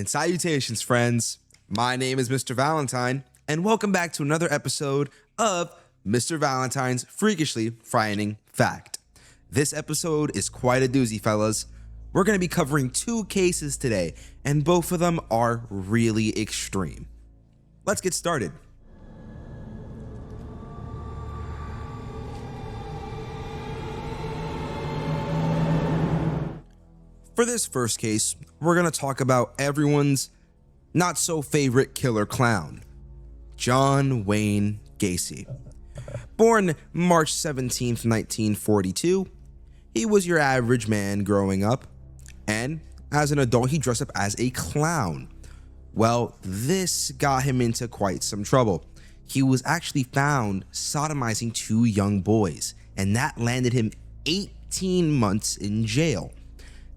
And salutations, friends. My name is Mr. Valentine, and welcome back to another episode of Mr. Valentine's Freakishly Frightening Fact. This episode is quite a doozy, fellas. We're going to be covering two cases today, and both of them are really extreme. Let's get started. For this first case, we're going to talk about everyone's not-so-favorite killer clown, John Wayne Gacy. Born March 17th, 1942, he was your average man growing up, and as an adult, he dressed up as a clown. Well, this got him into quite some trouble. He was actually found sodomizing two young boys, and that landed him 18 months in jail.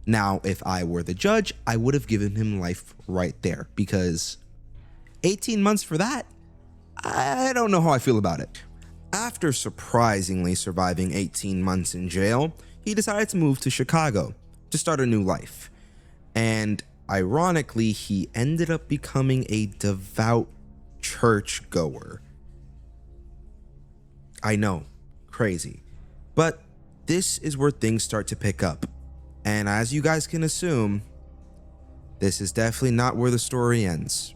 Now, if I were the judge, I would have given him life right there, because 18 months for that? I don't know how I feel about it. After surprisingly surviving 18 months in jail, he decided to move to Chicago to start a new life. And ironically, he ended up becoming a devout churchgoer. I know, crazy. But this is where things start to pick up. And as you guys can assume, this is definitely not where the story ends.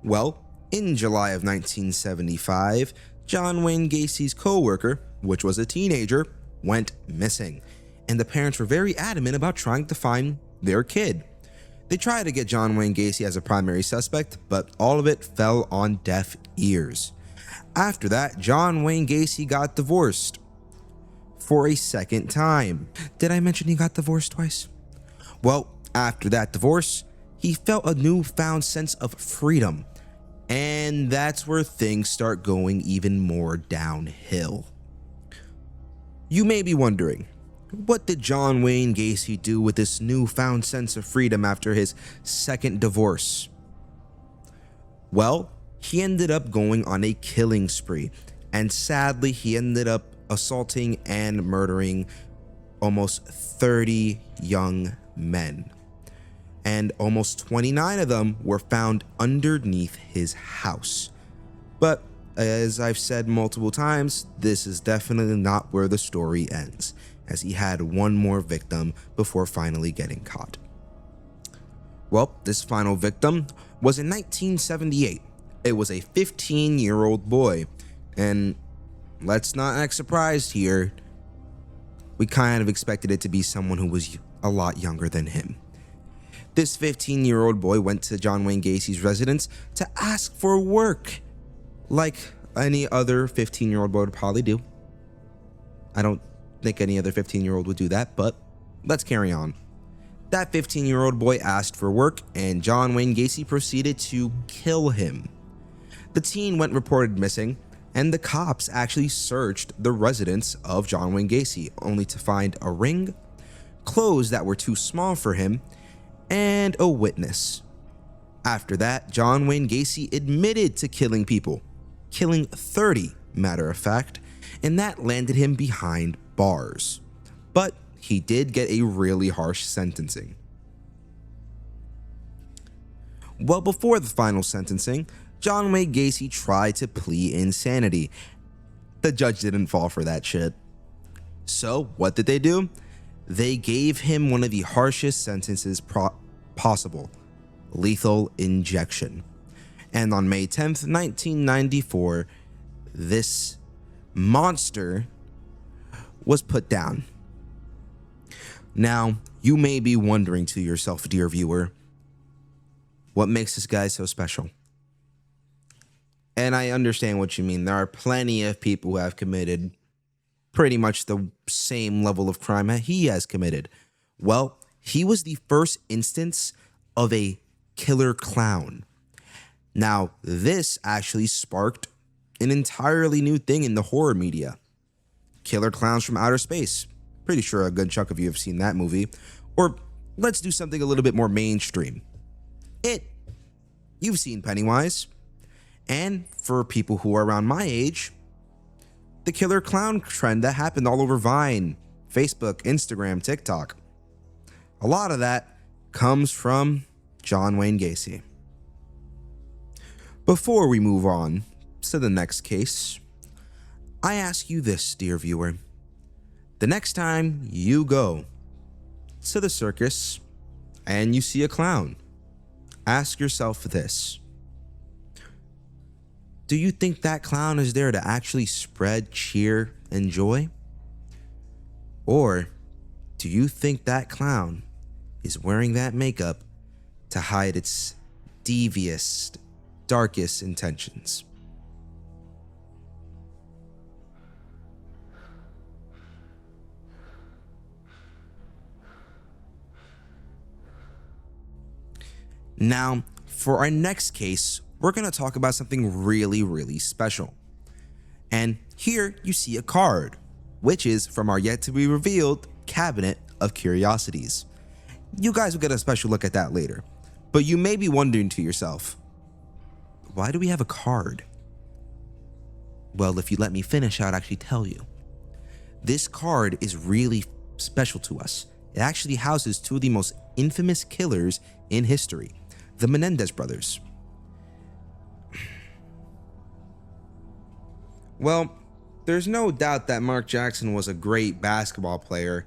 Well, in July of 1975, John Wayne Gacy's co-worker, which was a teenager, went missing. And the parents were very adamant about trying to find their kid. They tried to get John Wayne Gacy as a primary suspect, but all of it fell on deaf ears. After that, John Wayne Gacy got divorced for a second time. Did I mention he got divorced twice? Well, after that divorce, he felt a newfound sense of freedom, and that's where things start going even more downhill. You may be wondering, what did John Wayne Gacy do with this newfound sense of freedom after his second divorce? Well, he ended up going on a killing spree, and sadly, he ended up assaulting and murdering almost 30 young men. And almost 29 of them were found underneath his house. But as I've said multiple times, this is definitely not where the story ends, as he had one more victim before finally getting caught. Well, this final victim was in 1978. It was a 15-year-old boy, and let's not act surprised here. We kind of expected it to be someone who was a lot younger than him. This 15-year-old boy went to John Wayne Gacy's residence to ask for work, like any other 15-year-old boy would probably do. I don't think any other 15-year-old would do that, but let's carry on. That 15-year-old boy asked for work, and John Wayne Gacy proceeded to kill him. The teen went reported missing, and the cops actually searched the residence of John Wayne Gacy, only to find a ring, clothes that were too small for him, and a witness. After that, John Wayne Gacy admitted to killing people, killing 30, matter of fact, and that landed him behind bars. But he did get a really harsh sentencing. Well, before the final sentencing, John Wayne Gacy tried to plead insanity. The judge didn't fall for that shit. So, what did they do? They gave him one of the harshest sentences possible, lethal injection. And on May 10th, 1994, this monster was put down. Now, you may be wondering to yourself, dear viewer, what makes this guy so special? And I understand what you mean. There are plenty of people who have committed pretty much the same level of crime that he has committed. Well, he was the first instance of a killer clown. Now, this actually sparked an entirely new thing in the horror media. Killer clowns from outer space. Pretty sure a good chunk of you have seen that movie. Or let's do something a little bit more mainstream. It. You've seen Pennywise. And for people who are around my age, the killer clown trend that happened all over Vine, Facebook, Instagram, TikTok. A lot of that comes from John Wayne Gacy. Before we move on to the next case, I ask you this, dear viewer. The next time you go to the circus and you see a clown, ask yourself this. Do you think that clown is there to actually spread cheer and joy? Or do you think that clown is wearing that makeup to hide its devious, darkest intentions? Now, for our next case, we're going to talk about something really, really special. And here you see a card, which is from our yet to be revealed Cabinet of Curiosities. You guys will get a special look at that later. But you may be wondering to yourself, why do we have a card? Well, if you let me finish, I'd actually tell you. This card is really special to us. It actually houses two of the most infamous killers in history, the Menendez brothers. Well, there's no doubt that Mark Jackson was a great basketball player.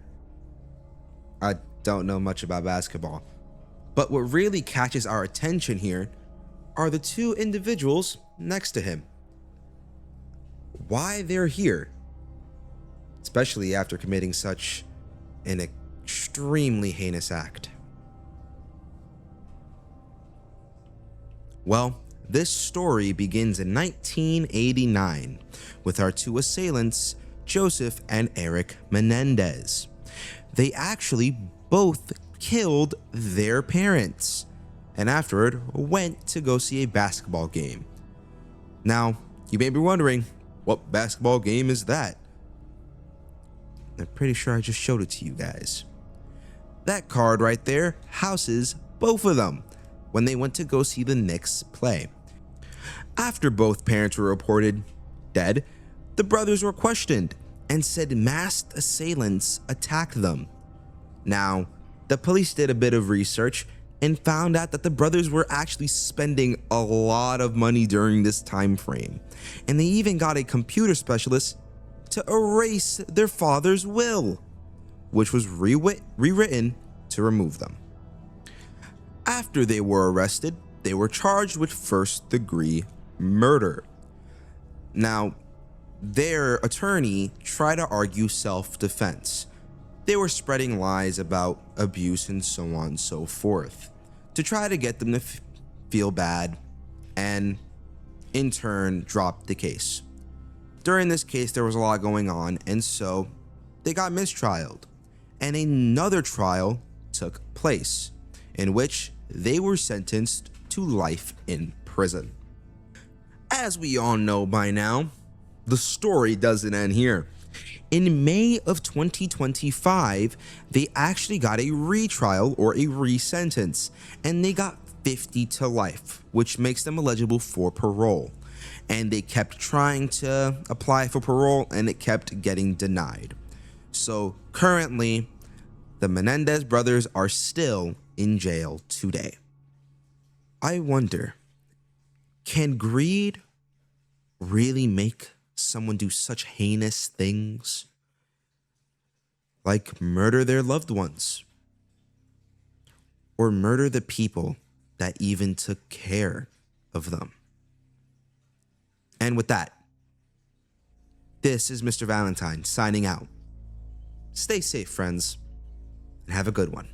I don't know much about basketball. But what really catches our attention here are the two individuals next to him. Why they're here, especially after committing such an extremely heinous act. Well, this story begins in 1989 with our two assailants, Joseph and Eric Menendez. They actually both killed their parents and afterward went to go see a basketball game. Now, you may be wondering, what basketball game is that? I'm pretty sure I just showed it to you guys. That card right there houses both of them when they went to go see the Knicks play. After both parents were reported dead, the brothers were questioned and said masked assailants attacked them. Now, the police did a bit of research and found out that the brothers were actually spending a lot of money during this time frame, and they even got a computer specialist to erase their father's will, which was rewritten to remove them. After they were arrested, they were charged with first-degree murder. Now, their attorney tried to argue self-defense. They were spreading lies about abuse and so on and so forth to try to get them to feel bad and, in turn, drop the case. During this case, there was a lot going on, and so they got mistrialed, and another trial took place in which they were sentenced to life in prison. As we all know by now, the story doesn't end here. In May of 2025, they actually got a retrial or a resentence, and they got 50 to life, which makes them eligible for parole. And they kept trying to apply for parole, and it kept getting denied. So currently, the Menendez brothers are still in jail today. I wonder, can greed really make someone do such heinous things? Like murder their loved ones? Or murder the people that even took care of them? And with that, this is Mr. Valentine signing out. Stay safe, friends, and have a good one.